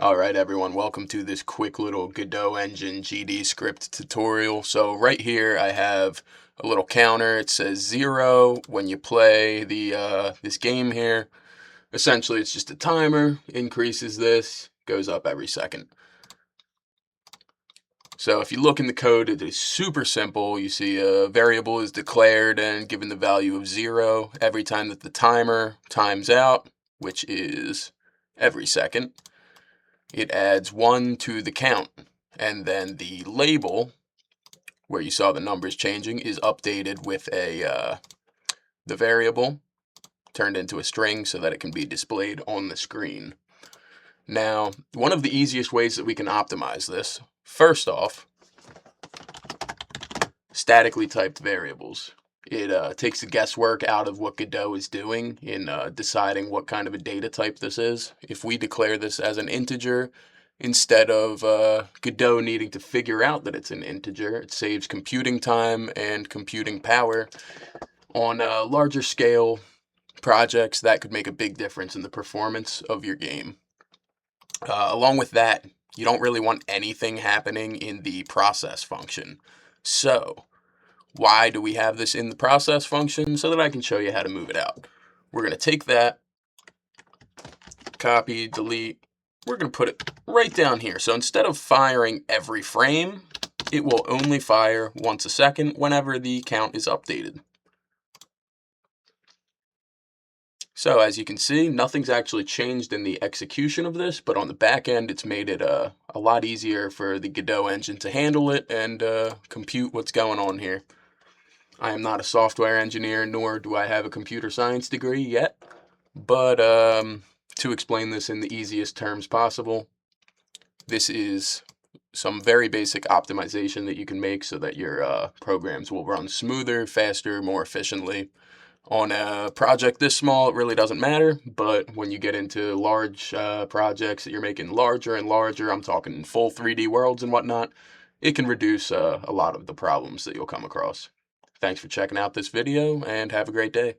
Alright everyone, welcome to this quick little Godot engine GDscript tutorial. So right here I have a little counter. It says 0 when you play this game here. Essentially it's just a timer, increases this, goes up every second. So if you look in the code, it is super simple. You see a variable is declared and given the value of 0 every time that the timer times out, which is every second. It adds 1 to the count, and then the label, where you saw the numbers changing, is updated with the variable turned into a string so that it can be displayed on the screen. Now, one of the easiest ways that we can optimize this, first off, statically typed variables. It takes the guesswork out of what Godot is doing in deciding what kind of a data type this is. If we declare this as an integer, instead of Godot needing to figure out that it's an integer, it saves computing time and computing power. On larger scale projects, that could make a big difference in the performance of your game. Along with that, you don't really want anything happening in the process function. So, why do we have this in the process function? So that I can show you how to move it out. We're going to take that, copy, delete. We're going to put it right down here. So instead of firing every frame, it will only fire once a second whenever the count is updated. So as you can see, nothing's actually changed in the execution of this, but on the back end, it's made it a lot easier for the Godot engine to handle it and compute what's going on here. I am not a software engineer, nor do I have a computer science degree yet, but to explain this in the easiest terms possible, this is some very basic optimization that you can make so that your programs will run smoother, faster, more efficiently. On a project this small, it really doesn't matter, but when you get into large projects that you're making larger and larger, I'm talking full 3D worlds and whatnot, it can reduce a lot of the problems that you'll come across. Thanks for checking out this video, and have a great day.